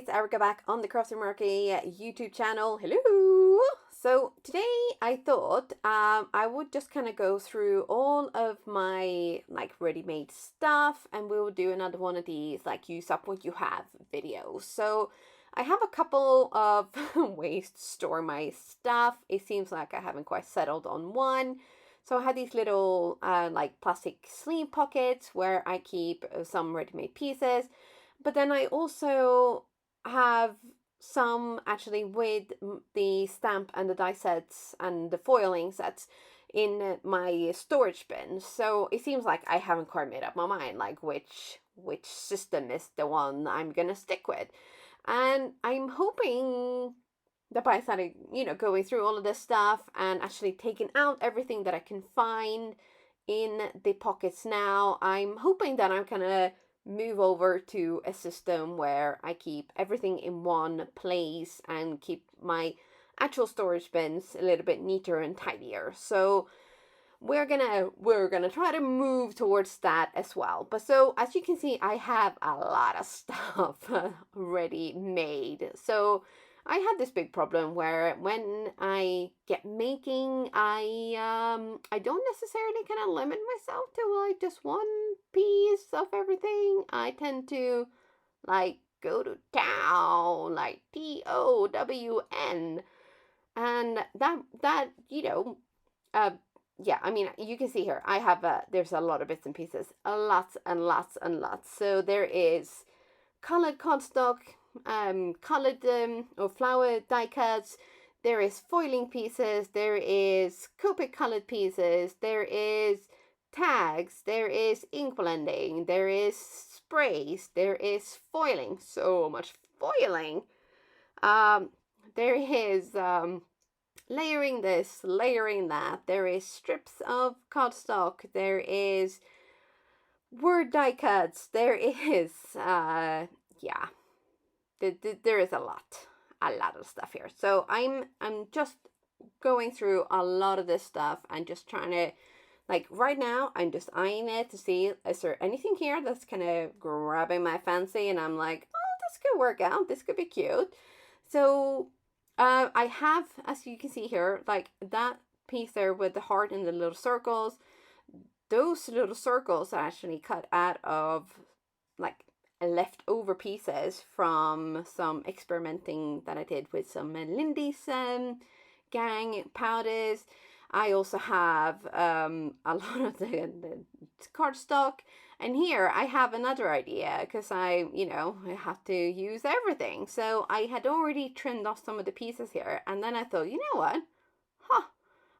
it's Erica back on the Crafty Meraki YouTube channel. Hello! So today I thought I would just kind of go through all of my ready-made stuff, and we will do another one of these use up what you have videos. So I have a couple of ways to store my stuff. It seems like I haven't quite settled on one. So I had these little plastic sleeve pockets where I keep some ready-made pieces. But then I also have some actually with the stamp and the die sets and the foiling sets in my storage bin. So it seems like I haven't quite made up my mind which system is the one I'm gonna stick with. And I'm hoping that by starting, going through all of this stuff and actually taking out everything that I can find in the pockets now, I'm hoping that I'm gonna move over to a system where I keep everything in one place and keep my actual storage bins a little bit neater and tidier. So we're gonna try to move towards that as well. But so as you can see, I have a lot of stuff ready made. So I had this big problem where when I get making, I don't necessarily kind of limit myself to just one piece of everything. I tend to go to town, TOWN, and that yeah, I mean, you can see here, I have there's a lot of bits and pieces, lots and lots and lots. So there is colored cardstock, colored or flower die cuts, there is foiling pieces, there is Copic colored pieces, there is tags, there is ink blending, there is sprays, there is foiling, so much foiling. There is layering this, layering that, there is strips of cardstock, there is word die cuts, there is yeah, there is a lot of stuff here. So I'm just going through a lot of this stuff and just trying to, right now I'm just eyeing it to see, is there anything here that's kind of grabbing my fancy, and I'm like, oh, this could work out, this could be cute. So I have, as you can see here, that piece there with the heart and the little circles. Those little circles are actually cut out of leftover pieces from some experimenting that I did with some Lindy's gang powders. I also have a lot of the cardstock, and here I have another idea because I have to use everything. So I had already trimmed off some of the pieces here, and then I thought, you know what,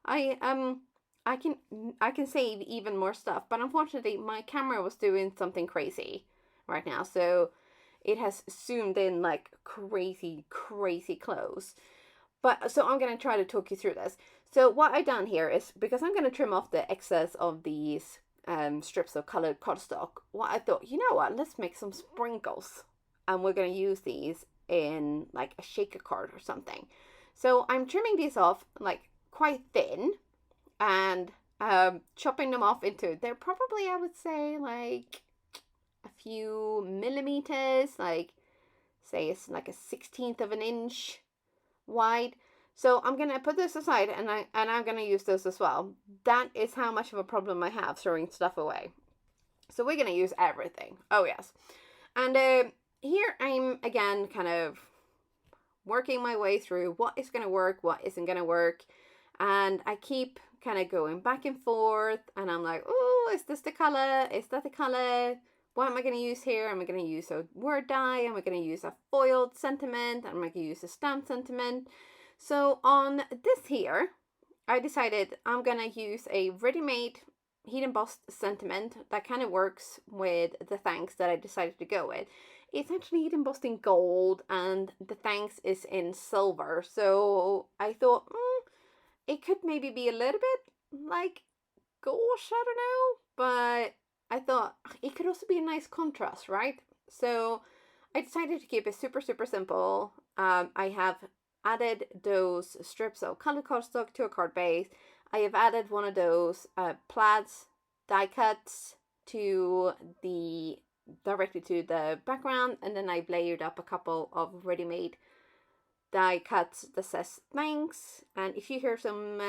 I can save even more stuff. But unfortunately, my camera was doing something crazy right now, so it has zoomed in crazy close. But so I'm going to try to talk you through this. So what I've done here is, because I'm going to trim off the excess of these strips of colored cardstock, what I thought, you know what, let's make some sprinkles, and we're going to use these in a shaker card or something. So I'm trimming these off quite thin and chopping them off into, they're probably, I would say, a few millimeters, say it's a 1/16 of an inch wide. So I'm gonna put this aside, and I'm gonna use this as well. That is how much of a problem I have throwing stuff away. So we're gonna use everything. Oh yes. And here I'm again kind of working my way through what is gonna work, what isn't gonna work, and I keep kind of going back and forth, and I'm like, oh, is this the color? Is that the color? What am I going to use here? Am I going to use a word die? Am I going to use a foiled sentiment? Am I going to use a stamped sentiment? So on this here, I decided I'm going to use a ready-made heat embossed sentiment that kind of works with the thanks that I decided to go with. It's actually heat embossed in gold, and the thanks is in silver. So I thought, it could maybe be a little bit gauche, I don't know, but I thought it could also be a nice contrast, right? So I decided to keep it super simple. I have added those strips of colored cardstock to a card base. I have added one of those Plaid's die cuts to the directly to the background, and then I've layered up a couple of ready-made die cuts that says thanks. And if you hear some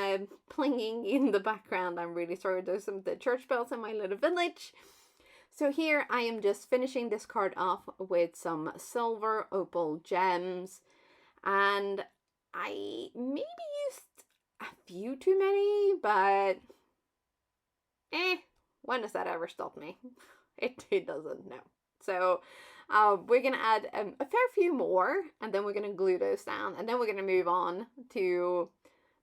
plinging in the background, I'm really sorry. There's some the church bells in my little village. So here I am just finishing this card off with some silver opal gems, and I maybe used a few too many, but when does that ever stop me? It doesn't, no. So we're going to add a fair few more, and then we're going to glue those down, and then we're going to move on to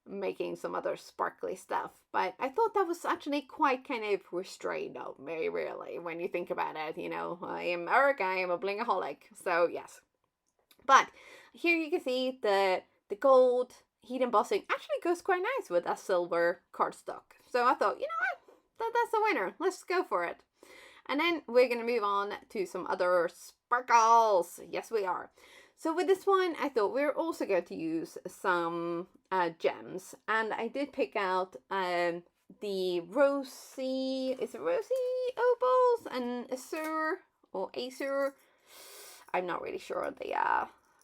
making some other sparkly stuff. But I thought that was actually quite kind of restrained of me, really, when you think about it. You know, I am Eric, I am a blingaholic, so yes. But here you can see the gold heat embossing actually goes quite nice with that silver cardstock. So I thought, you know what, that's a winner. Let's go for it. And then we're going to move on to some other sparkles. Yes, we are. So with this one, I thought we were also going to use some gems. And I did pick out the rosy, is it rosy opals and azure or azure? I'm not really sure of the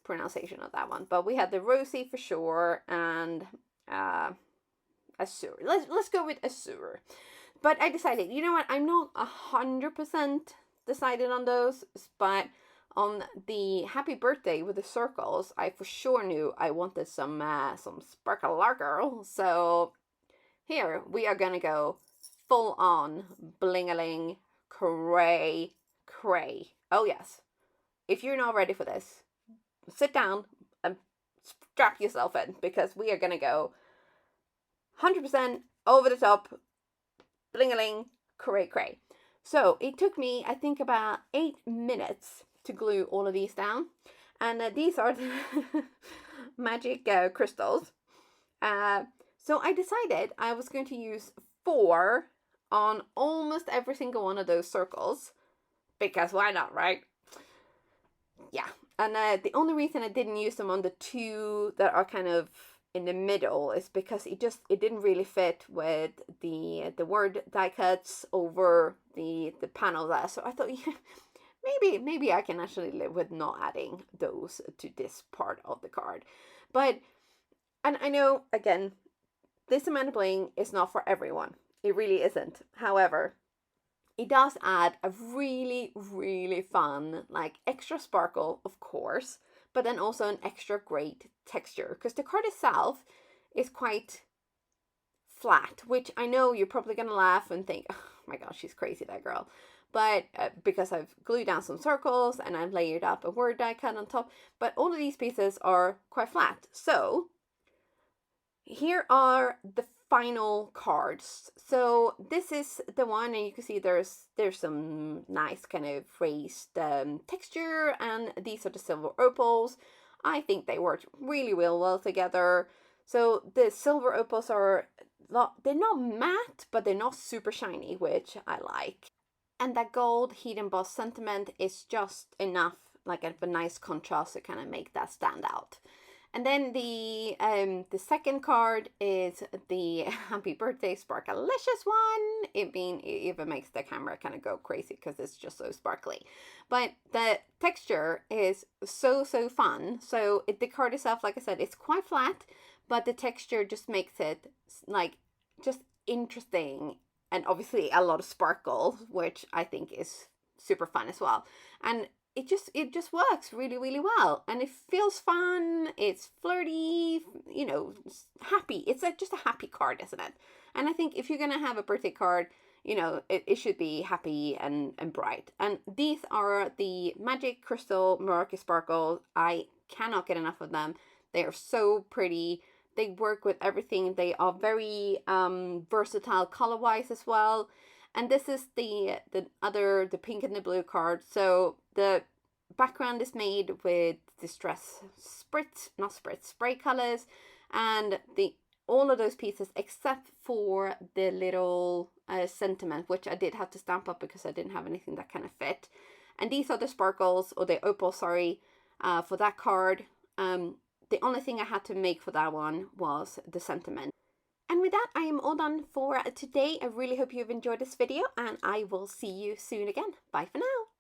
pronunciation of that one. But we had the rosy for sure and azure. Let's go with azure. But I decided, you know what, I'm not 100% decided on those, but on the happy birthday with the circles, I for sure knew I wanted some sparkle. So here we are gonna go full on bling-a-ling cray. Oh yes, if you're not ready for this, sit down and strap yourself in, because we are gonna go 100% over the top. Bling-a-ling, cray. So it took me, I think, about 8 minutes to glue all of these down. And these are the magic crystals. So I decided I was going to use 4 on almost every single one of those circles. Because why not, right? Yeah. And the only reason I didn't use them on the 2 that are kind of in the middle is because it didn't really fit with the word diecuts over the panel there. So I thought, yeah, maybe I can actually live with not adding those to this part of the card. But, and I know, again, this amount of bling is not for everyone. It really isn't. However, it does add a really, really fun, like, extra sparkle, of course, but then also an extra great texture, because the card itself is quite flat, which I know you're probably going to laugh and think, oh my gosh, she's crazy, that girl. But because I've glued down some circles and I've layered up a word die cut on top, but all of these pieces are quite flat. So here are the final cards. So this is the one, and you can see there's some nice kind of raised texture, and these are the silver opals. I think they worked really well together. So the silver opals are they're not matte, but they're not super shiny, which I like. And that gold heat embossed sentiment is just enough, like a nice contrast to kind of make that stand out. And then the second card is the Happy Birthday Sparkalicious one. It even makes the camera kind of go crazy because it's just so sparkly. But the texture is so fun. So the card itself, like I said, it's quite flat, but the texture just makes it like just interesting, and obviously a lot of sparkle, which I think is super fun as well. And it just works really, really well, and it feels fun. It's flirty, you know, happy. It's just a happy card, isn't it? And I think if you're gonna have a birthday card, you know, it should be happy and bright. And these are the Magic Crystal Meraki Sparkles. I cannot get enough of them. They are so pretty. They work with everything. They are very versatile color-wise as well. And this is the pink and the blue card. So the background is made with distress spray colors, and all of those pieces except for the little sentiment, which I did have to stamp up because I didn't have anything that kind of fit. And these are the sparkles, or the opal, sorry, for that card. The only thing I had to make for that one was the sentiment. And with that, I am all done for today. I really hope you've enjoyed this video, and I will see you soon again. Bye for now.